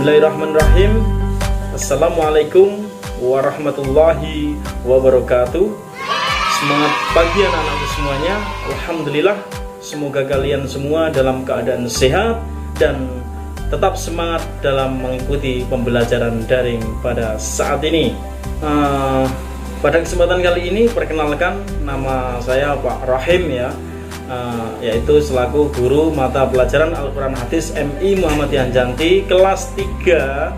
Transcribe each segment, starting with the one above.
Bismillahirrahmanirrahim. Assalamualaikum warahmatullahi wabarakatuh. Semangat pagi anak-anakku semuanya. Alhamdulillah, semoga kalian semua dalam keadaan sehat dan tetap semangat dalam mengikuti pembelajaran daring pada saat ini. Pada kesempatan kali ini, perkenalkan, nama saya Pak Rahim ya, yaitu selaku guru mata pelajaran Al-Quran Hadis MI Muhammadiyah Janti kelas 3,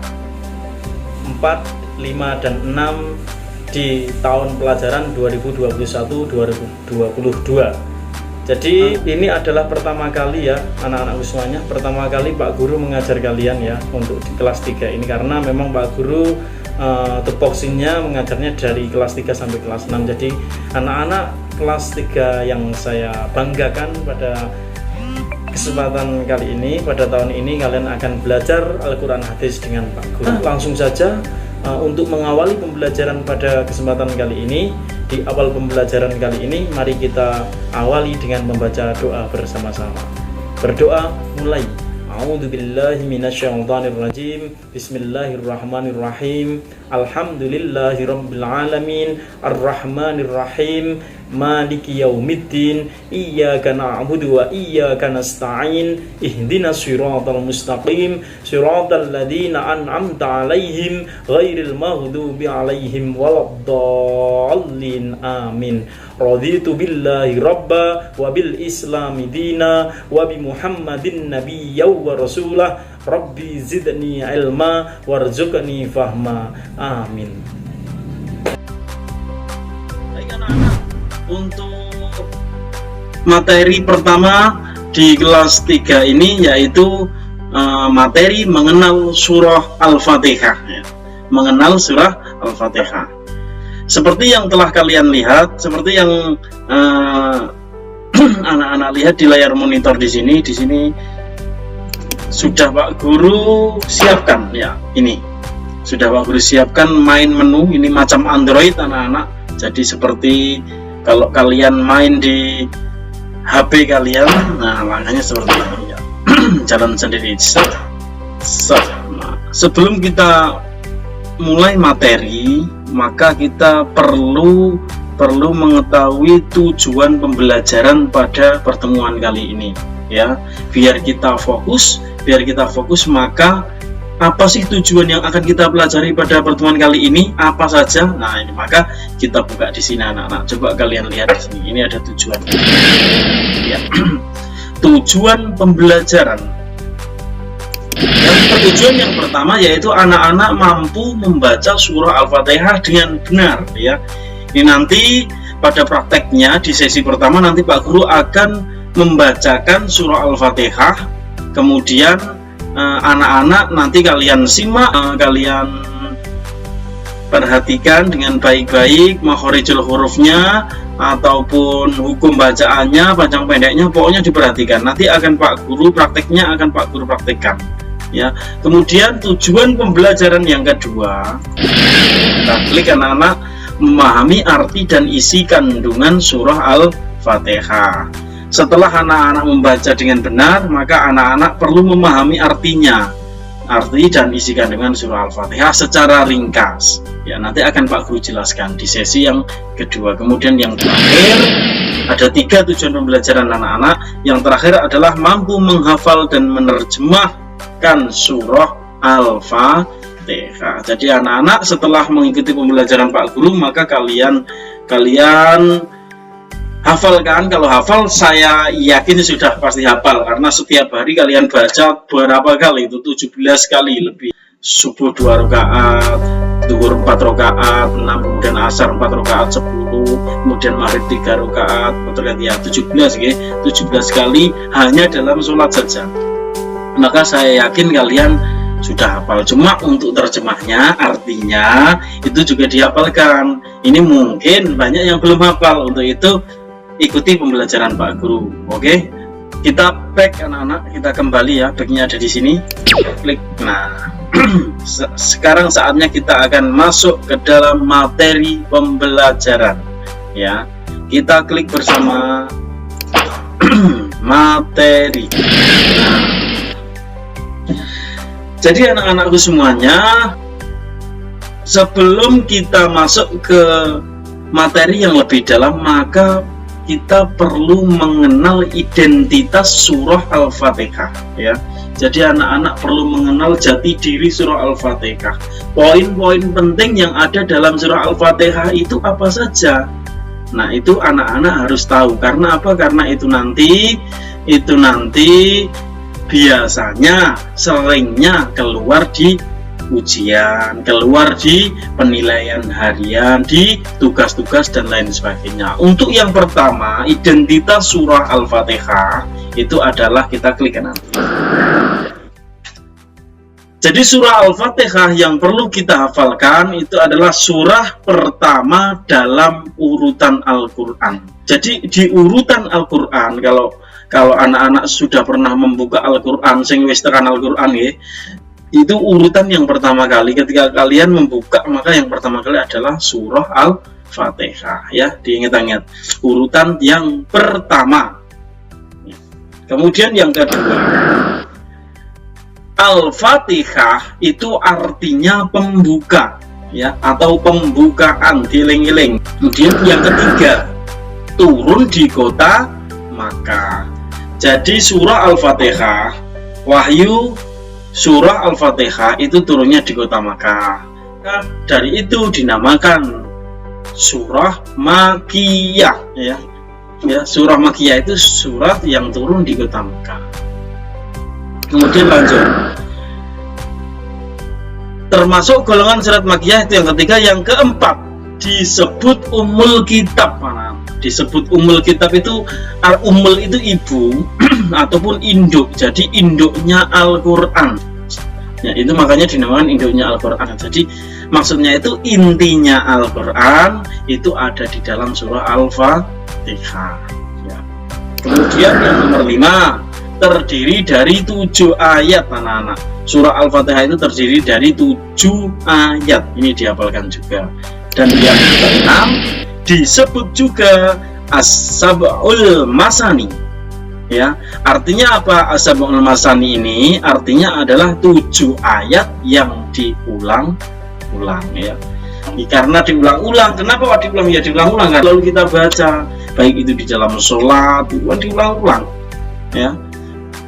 4, 5, dan 6 di tahun pelajaran 2021-2022. Jadi ini adalah pertama kali ya anak-anakku semuanya, pertama kali Pak Guru mengajar kalian ya untuk di kelas 3 ini, karena memang Pak Guru tupoksinya mengajarnya dari kelas 3 sampai kelas 6. Jadi anak-anak kelas 3 yang saya banggakan pada kesempatan kali ini, pada tahun ini kalian akan belajar Al-Quran Hadis dengan Pak Guru. Langsung saja untuk mengawali pembelajaran pada kesempatan kali ini, di awal pembelajaran kali ini, mari kita awali dengan membaca doa bersama-sama. Berdoa mulai. A'udzubillahi minasyaitonirrajim. Bismillahirrahmanirrahim. Alhamdulillahirabbil alamin. Arrahmanirrahim. Maliki yaumiddin. Iyyaka na'budu wa iyyaka nasta'in. Ihdinas siratal mustaqim. Siratal ladzina an'amta 'alaihim ghairil maghdubi 'alaihim waladdallin. Amin. Raditu billahi rabba wa bil islami dina wa bi muhammadin nabiyya wa rasulah. Rabbi zidni ilma warzuqni fahma. Amin. Baik anak-anak, untuk materi pertama di kelas 3 ini yaitu materi mengenal surah Al-Fatihah ya. Mengenal surah Al-Fatihah. Seperti yang telah kalian lihat, seperti yang anak-anak lihat di layar monitor di sini sudah Pak Guru siapkan ya. Ini sudah Pak Guru siapkan main menu, ini macam Android anak-anak. Jadi seperti kalau kalian main di HP kalian, nah makanya seperti ini ya. Jalan sendiri. Nah, sebelum kita mulai materi, maka kita perlu mengetahui tujuan pembelajaran pada pertemuan kali ini ya. Biar kita fokus, maka apa sih tujuan yang akan kita pelajari pada pertemuan kali ini, apa saja? Nah, ini maka kita buka di sini anak-anak. Coba kalian lihat di sini. Ini ada tujuan. Ya. Tujuan pembelajaran. Tujuan yang pertama yaitu anak-anak mampu membaca surah Al-Fatihah dengan benar ya. Ini nanti pada prakteknya di sesi pertama nanti Pak Guru akan membacakan surah Al-Fatihah, kemudian anak-anak nanti kalian simak, kalian perhatikan dengan baik-baik makhorijul hurufnya ataupun hukum bacaannya, panjang pendeknya, pokoknya diperhatikan. Nanti akan Pak Guru prakteknya akan Pak Guru praktekkan ya. Kemudian tujuan pembelajaran yang kedua, kita klik anak-anak memahami arti dan isi kandungan surah Al-Fatihah. Setelah anak-anak membaca dengan benar, maka anak-anak perlu memahami artinya, arti dan isi kandungan surah Al-Fatihah secara ringkas ya. Nanti akan Pak Guru jelaskan di sesi yang kedua. Kemudian yang terakhir, ada 3 tujuan pembelajaran anak-anak. Yang terakhir adalah mampu menghafal dan menerjemahkan surah Al-Fatihah. Jadi anak-anak setelah mengikuti pembelajaran Pak Guru, maka kalian hafalkan. Kalau hafal, saya yakin sudah pasti hafal, karena setiap hari kalian baca berapa kali itu? 17 kali lebih. Subuh 2 rakaat, zuhur 4 rakaat, 6, kemudian asar 4 rakaat, 10, kemudian maghrib 3 rakaat, ya 17 ya. 17 kali hanya dalam sholat saja. Maka saya yakin kalian sudah hafal. Cuma untuk terjemahnya, artinya itu juga dihafalkan. Ini mungkin banyak yang belum hafal. Untuk itu ikuti pembelajaran Pak Guru. Oke, kita back anak-anak, kita kembali ya. Backnya ada di sini. Klik. Nah, sekarang saatnya kita akan masuk ke dalam materi pembelajaran ya. Kita klik bersama materi. Nah, Jadi anak-anakku semuanya, sebelum kita masuk ke materi yang lebih dalam, maka kita perlu mengenal identitas surah Al-Fatihah ya. Jadi anak-anak perlu mengenal jati diri surah Al-Fatihah. Poin-poin penting yang ada dalam surah Al-Fatihah itu apa saja? Nah, itu anak-anak harus tahu. Karena apa? Karena itu nanti biasanya seringnya keluar di ujian, keluar di penilaian harian, di tugas-tugas dan lain sebagainya. Untuk yang pertama, identitas surah Al-Fatihah itu adalah, kita klik nanti. Jadi surah Al-Fatihah yang perlu kita hafalkan itu adalah surah pertama dalam urutan Al-Quran. Jadi di urutan Al-Quran, kalau anak-anak sudah pernah membuka Al-Quran, sing wis tekan Al-Quran ya, itu urutan yang pertama kali ketika kalian membuka, maka yang pertama kali adalah surah Al-Fatihah ya, diingat-ingat urutan yang pertama. Kemudian yang kedua, Al-Fatihah itu artinya pembuka ya, atau pembukaan, dieling-eling. Kemudian yang ketiga, turun di kota Makkah. Jadi surah Al-Fatihah, wahyu surah Al-Fatihah itu turunnya di kota Makkah. Nah, dari itu dinamakan surah Makkiyah ya. Ya, surah Makkiyah itu surat yang turun di kota Makkah. Kemudian lanjut, termasuk golongan surat Makkiyah itu yang ketiga. Yang keempat, disebut Ummul Kitab. Disebut Ummul Kitab itu, Ummul itu ibu ataupun induk, jadi induknya Al-Quran ya, itu makanya dinamakan induknya Al-Quran. Jadi maksudnya itu intinya Al-Quran itu ada di dalam surah Al-Fatihah ya. Kemudian yang nomor 5, terdiri dari 7 ayat anak-anak. Surah Al-Fatihah itu terdiri dari 7 ayat, ini dihafalkan juga. Dan yang keenam, disebut juga As-Sab'ul Masani ya. Artinya apa As-Sab'ul Masani ini? Artinya adalah 7 ayat yang diulang-ulang ya. Karena diulang-ulang, kenapa diulang? Ya diulang-ulang kan lalu kita baca, baik itu di dalam sholat, diulang-ulang ya.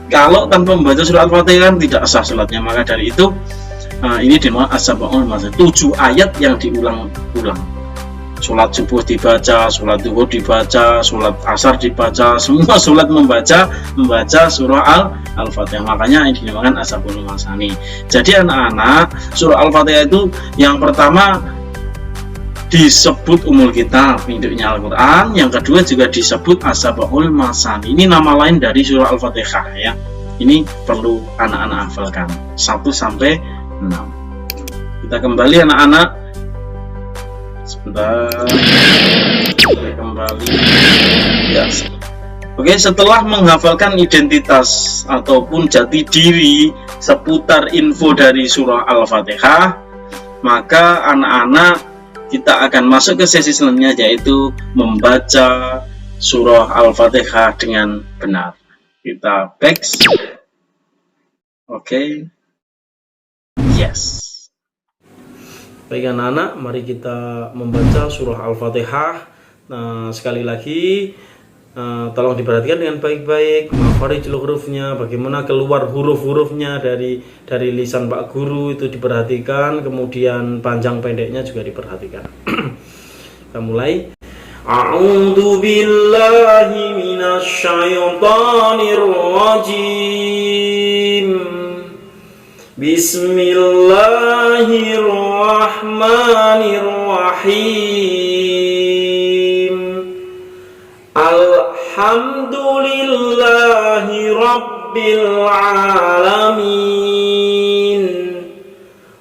Kalau tanpa membaca surah Al-Fatihah tidak sah sholatnya. Maka dari itu ini dinamakan As-Sab'ul Masani, 7 ayat yang diulang-ulang. Sholat subuh dibaca, sholat duhur dibaca, sholat asar dibaca, semua sholat membaca surah Al-Fatihah. Makanya ini dinamakan As-Sab'ul Masani. Jadi anak-anak, surah Al-Fatihah itu yang pertama disebut Ummul Kitab, induknya Al-Quran. Yang kedua juga disebut As-Sab'ul Masani. Ini nama lain dari surah Al-Fatihah ya. Ini perlu anak-anak hafalkan 1 sampai 6. Kita kembali anak-anak. Sebentar. Kita kembali. Ya. Oke, setelah menghafalkan identitas ataupun jati diri seputar info dari surah Al-Fatihah, maka anak-anak kita akan masuk ke sesi selanjutnya, yaitu membaca surah Al-Fatihah dengan benar. Kita back. Oke. Yes. Baik anak-anak, mari kita membaca surah Al-Fatihah. Nah, sekali lagi tolong diperhatikan dengan baik-baik makharijul hurufnya, bagaimana keluar huruf-hurufnya dari lisan Pak Guru itu diperhatikan, kemudian panjang pendeknya juga diperhatikan. Kita mulai. A'udzu billahi minasyaitonir rajim. Bismillahirrahmanirrahim. Alhamdulillahi Rabbil Alamin.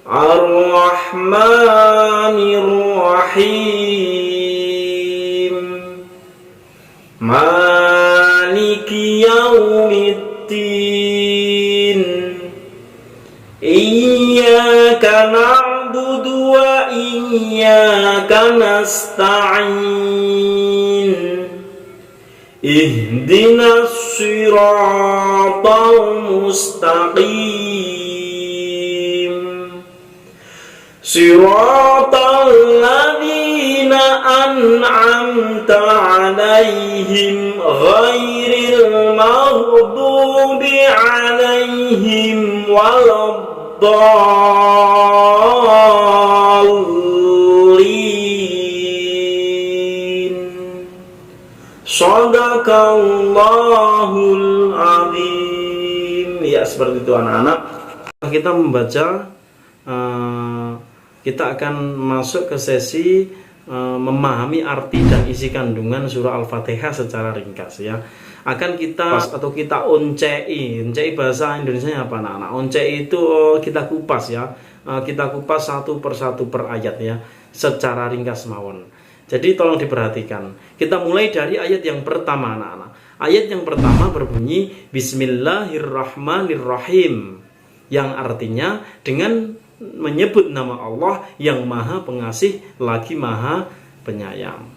Ar-Rahmanir-Rahim. Maliki Yaumiddin. Iyyaka na'budu wa iyyaka nasta'in. Ihdinas siratal mustaqim. Siratal ladzina an'amta 'alaihim ghairil maghdubi 'alaihim waladdallin. Shadaqallahul azim. Ya, seperti itu anak-anak. Kita membaca, kita akan masuk ke sesi memahami arti dan isi kandungan surah Al-Fatihah secara ringkas ya. Akan kita atau kita oncei bahasa Indonesia apa anak-anak? Oncei itu kita kupas ya. Kita kupas satu persatu per ayat ya, secara ringkas mawon. Jadi tolong diperhatikan. Kita mulai dari ayat yang pertama anak-anak. Ayat yang pertama berbunyi Bismillahirrahmanirrahim, yang artinya dengan menyebut nama Allah yang maha pengasih lagi maha penyayang.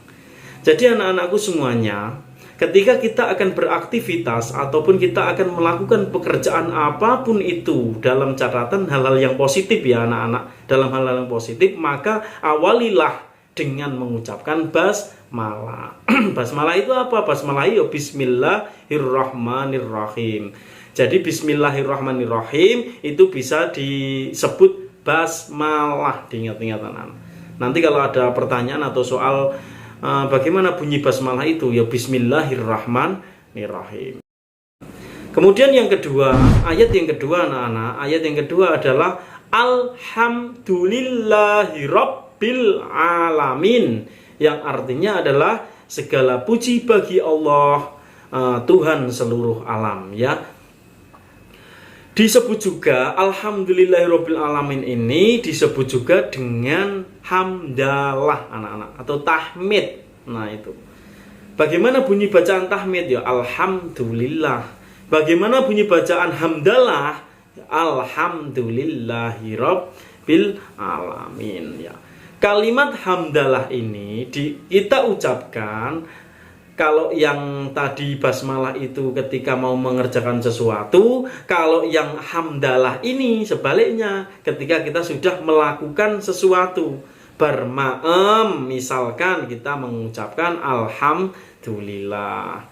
Jadi anak-anakku semuanya, ketika kita akan beraktivitas ataupun kita akan melakukan pekerjaan apapun itu dalam catatan hal-hal yang positif ya anak-anak, dalam hal-hal yang positif, maka awalilah dengan mengucapkan basmalah. Basmalah itu apa? Basmalah itu Bismillahirrahmanirrahim. Jadi Bismillahirrahmanirrahim itu bisa disebut basmalah, diingat-ingat anak-anak. Nanti kalau ada pertanyaan atau soal bagaimana bunyi basmalah itu, ya Bismillahirrahmanirrahim. Kemudian yang kedua, ayat yang kedua anak-anak, ayat yang kedua adalah Alhamdulillahirabbil alamin, yang artinya adalah segala puji bagi Allah, Tuhan seluruh alam ya. Disebut juga Alhamdulillahirabbil alamin ini disebut juga dengan hamdalah anak-anak atau tahmid. Nah itu. Bagaimana bunyi bacaan tahmid ya? Alhamdulillah. Bagaimana bunyi bacaan hamdalah? Alhamdulillahirabbil alamin ya. Kalimat hamdalah ini kita ucapkan kalau yang tadi basmalah itu ketika mau mengerjakan sesuatu, kalau yang hamdalah ini sebaliknya ketika kita sudah melakukan sesuatu. Bermaem, misalkan kita mengucapkan alhamdulillah.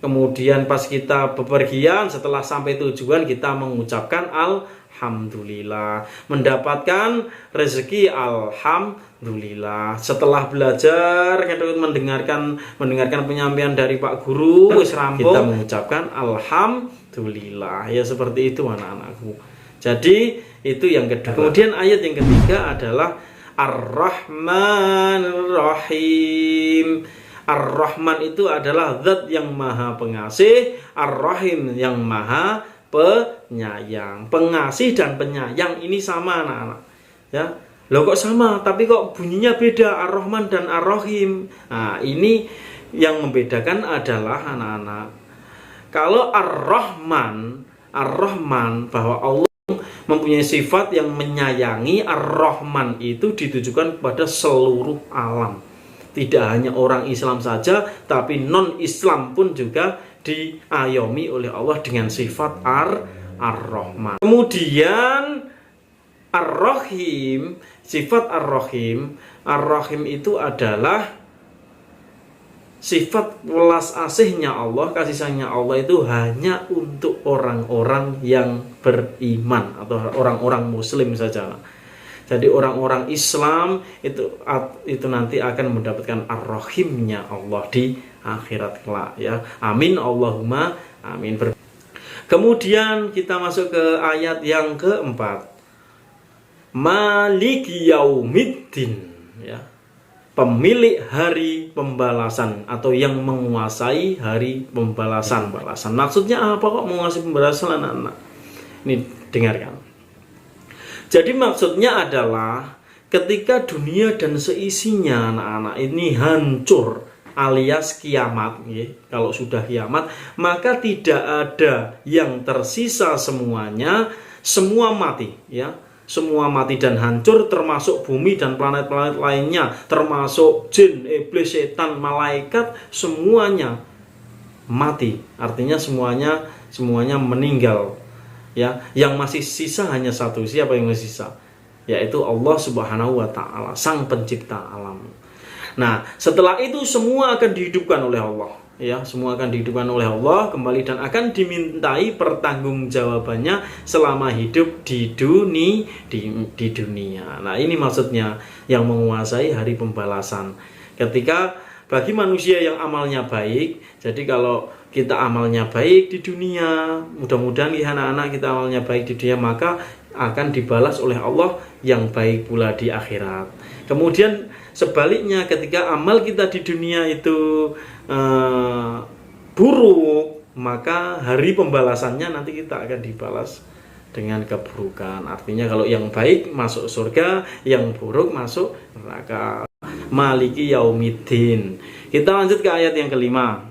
Kemudian pas kita bepergian setelah sampai tujuan kita mengucapkan alhamdulillah. Mendapatkan rezeki alhamdulillah. Setelah belajar kita mendengarkan penyampaian dari Pak Guru wis rampung, kita mengucapkan alhamdulillah. Ya seperti itu anak-anakku. Jadi itu yang kedua. Kemudian ayat yang ketiga adalah Ar-Rahmanir-Rahim. Ar-Rahman itu adalah zat yang maha pengasih, Ar-Rahim yang maha penyayang. Pengasih dan penyayang ini sama anak-anak ya. Loh kok sama tapi kok bunyinya beda, Ar-Rahman dan Ar-Rahim. Nah ini yang membedakan adalah anak-anak, kalau Ar-Rahman bahwa Allah mempunyai sifat yang menyayangi. Ar-Rahman itu ditujukan kepada seluruh alam, tidak hanya orang Islam saja, tapi non-Islam pun juga diayomi oleh Allah dengan sifat Ar-Rahman. Kemudian Ar-Rahim, sifat Ar-Rahim itu adalah sifat welas asihnya Allah, kasih sayangnya Allah itu hanya untuk orang-orang yang beriman atau orang-orang muslim saja. Jadi orang-orang Islam itu nanti akan mendapatkan Ar-Rahimnya Allah di akhirat kelak ya. Amin Allahumma amin. Kemudian kita masuk ke ayat yang keempat. Maliki yaumiddin ya. Pemilik hari pembalasan atau yang menguasai hari pembalasan. Maksudnya apa kok menguasai pembalasan anak-anak? Ini dengarkan. Jadi maksudnya adalah ketika dunia dan seisinya anak-anak ini hancur alias kiamat ya. Kalau sudah kiamat maka tidak ada yang tersisa, semuanya semua mati ya. Semua mati dan hancur, termasuk bumi dan planet-planet lainnya, termasuk jin, iblis, setan, malaikat, semuanya mati. Artinya semuanya meninggal. Ya, yang masih sisa hanya satu. Siapa yang masih sisa? yaitu Allah Subhanahu wa taala, sang pencipta alam. Nah, setelah itu semua akan dihidupkan oleh Allah, ya, semua akan dihidupkan oleh Allah kembali dan akan dimintai pertanggungjawabannya selama hidup di dunia. Nah, ini maksudnya yang menguasai hari pembalasan. Ketika bagi manusia yang amalnya baik, jadi kalau kita amalnya baik di dunia, mudah-mudahan anak-anak kita amalnya baik di dunia, maka akan dibalas oleh Allah yang baik pula di akhirat. Kemudian sebaliknya, ketika amal kita di dunia itu buruk, maka hari pembalasannya nanti kita akan dibalas dengan keburukan. Artinya kalau yang baik masuk surga, yang buruk masuk neraka. Maliki yaumiddin. Kita lanjut ke ayat yang kelima.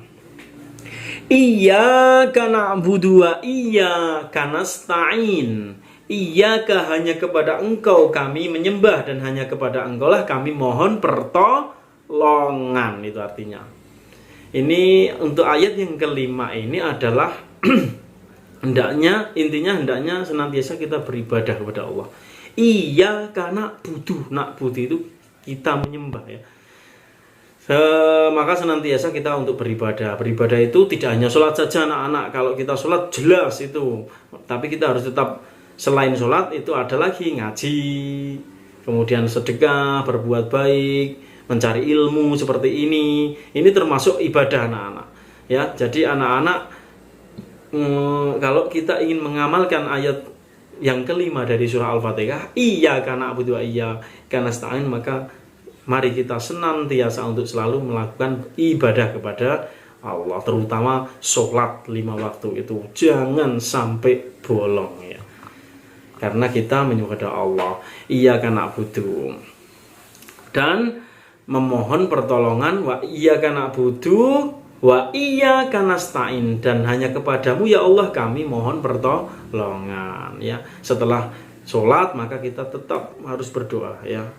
Iyyaka na'budu wa iyyaka nasta'in. Iyyaka, hanya kepada Engkau kami menyembah dan hanya kepada Engkau lah kami mohon pertolongan. Itu artinya. Ini untuk ayat yang kelima ini adalah intinya hendaknya senantiasa kita beribadah kepada Allah. Iyyaka na'budu. Na'budu itu kita menyembah, ya. Maka senantiasa kita untuk beribadah. Beribadah itu tidak hanya sholat saja anak-anak. Kalau kita sholat jelas itu, tapi kita harus tetap, selain sholat itu ada lagi ngaji, kemudian sedekah, berbuat baik, mencari ilmu seperti ini. Ini termasuk ibadah anak-anak, ya. Jadi anak-anak, kalau kita ingin mengamalkan ayat yang kelima dari surah Al-Fatihah, iyyaka na'budu wa iyyaka nasta'in, maka mari kita senantiasa untuk selalu melakukan ibadah kepada Allah, terutama sholat 5 waktu itu jangan sampai bolong, ya. Karena kita menyembah kepada Allah, iyyaka na'budu, dan memohon pertolongan, wa iyyaka na'budu wa iyyaka nasta'in, dan hanya kepadamu ya Allah kami mohon pertolongan, ya. Setelah sholat maka kita tetap harus berdoa, ya.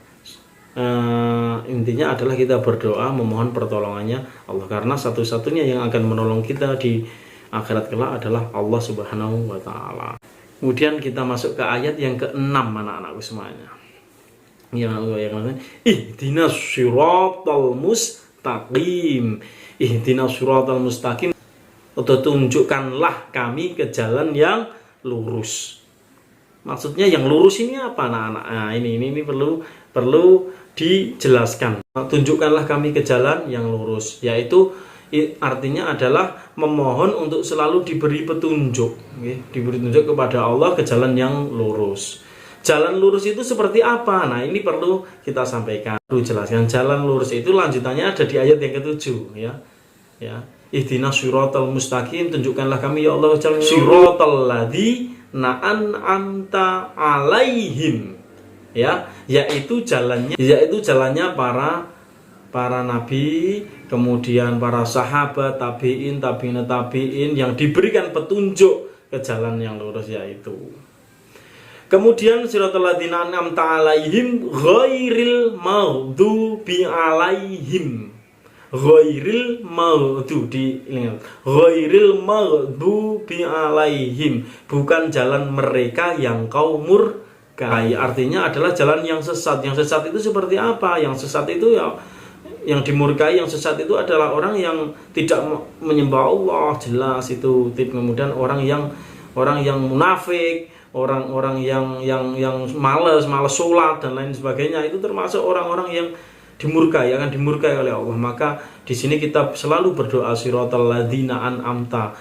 Intinya adalah kita berdoa memohon pertolongannya Allah, karena satu-satunya yang akan menolong kita di akhirat kelak adalah Allah Subhanahu wa taala. Kemudian kita masuk ke ayat yang ke-6 anak-anakku semuanya. Ihdinas siratal mustaqim. Ihdinas siratal mustaqim, atau tunjukkanlah kami ke jalan yang lurus. Maksudnya yang lurus ini apa anak-anak? Nah, ini perlu dijelaskan. Tunjukkanlah kami ke jalan yang lurus, yaitu artinya adalah memohon untuk selalu diberi petunjuk, diberi petunjuk kepada Allah ke jalan yang lurus. Jalan lurus itu seperti apa? Nah, ini perlu kita sampaikan, perlu jelaskan. Jalan lurus itu lanjutannya ada di ayat yang ke-7, ya. Ihdinas siratal mustaqim, tunjukkanlah kami ya Allah jalan siratal ladzina an'amta alaihim, ya, yaitu jalannya para nabi, kemudian para sahabat, tabi'in yang diberikan petunjuk ke jalan yang lurus, yaitu. Kemudian siratal ladzina an'amta alaihim ghairil maghdubi alaihim. Ghairil maghdubi alaihim, bukan jalan mereka yang kau murkai. Artinya adalah jalan yang sesat. Yang sesat itu seperti apa? Yang sesat itu ya, yang dimurkai, yang sesat itu adalah orang yang tidak menyembah Allah, jelas itu. Kemudian orang yang munafik, orang-orang yang malas sholat dan lain sebagainya, itu termasuk orang-orang yang akan dimurkai oleh Allah. Maka di sini kita selalu berdoa siratal ladzina an'amta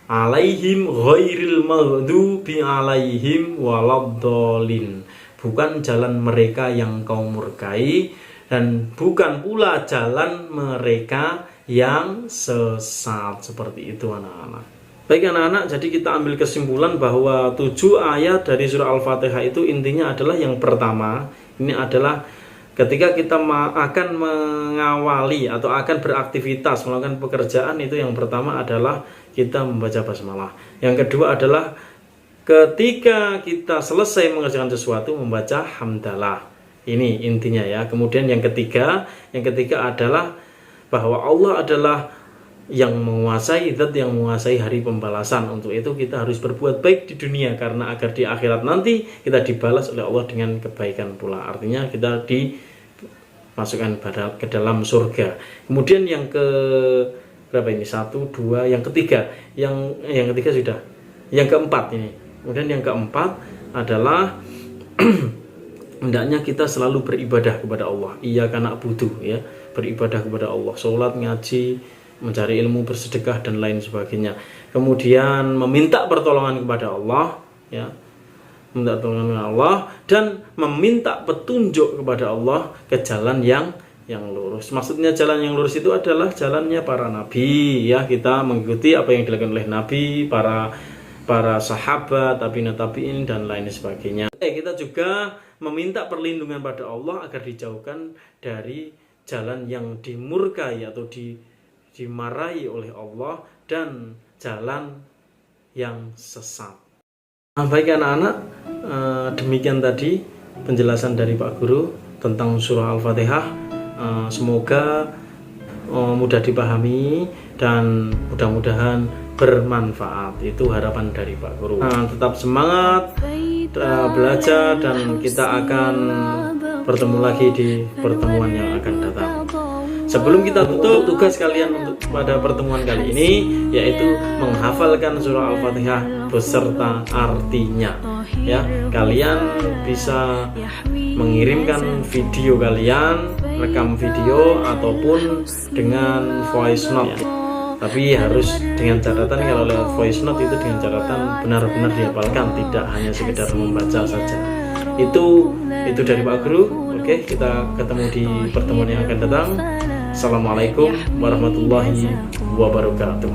alaihim ghairil maghdubi alaihim waladdallin, bukan jalan mereka yang kau murkai dan bukan pula jalan mereka yang sesat. Seperti itu anak-anak. Baik anak-anak, jadi kita ambil kesimpulan bahwa 7 ayat dari surah Al-Fatihah itu intinya adalah yang pertama, ini adalah ketika kita akan mengawali atau akan beraktivitas melakukan pekerjaan, itu yang pertama adalah kita membaca basmalah. Yang kedua adalah ketika kita selesai mengerjakan sesuatu membaca hamdalah. Ini intinya, ya. Kemudian yang ketiga adalah bahwa Allah adalah yang menguasai, zat yang menguasai hari pembalasan. Untuk itu kita harus berbuat baik di dunia, karena agar di akhirat nanti kita dibalas oleh Allah dengan kebaikan pula. Artinya kita dimasukkan ke dalam surga. Kemudian yang ke berapa ini? 1, 2, yang ketiga. Yang ketiga sudah. Yang keempat ini. Kemudian yang keempat adalah hendaknya kita selalu beribadah kepada Allah. Iyyaka na'budu, ya, beribadah kepada Allah, sholat, ngaji, mencari ilmu, bersedekah dan lain sebagainya. Kemudian meminta pertolongan kepada Allah, ya, minta pertolongan kepada Allah dan meminta petunjuk kepada Allah ke jalan yang lurus. Maksudnya jalan yang lurus itu adalah jalannya para nabi, ya, kita mengikuti apa yang dilakukan oleh nabi, para sahabat, tabi'in dan lain sebagainya. Kita juga meminta perlindungan pada Allah agar dijauhkan dari jalan yang dimurkai atau dimarahi oleh Allah dan jalan yang sesat. Baik anak-anak, demikian tadi penjelasan dari Pak Guru tentang surah Al-Fatihah. Semoga mudah dipahami dan mudah-mudahan bermanfaat. Itu harapan dari Pak Guru. Tetap semangat belajar dan kita akan bertemu lagi di pertemuan yang akan datang. Sebelum kita tutup, tugas kalian untuk pada pertemuan kali ini yaitu menghafalkan surah Al-Fatihah beserta artinya. Ya, kalian bisa mengirimkan video kalian, rekam video ataupun dengan voice note. Ya. Tapi harus dengan catatan, kalau lewat voice note itu dengan catatan benar-benar dihafalkan, tidak hanya sekedar membaca saja. Itu dari Pak Guru. Oke, kita ketemu di pertemuan yang akan datang. Assalamualaikum warahmatullahi wabarakatuh.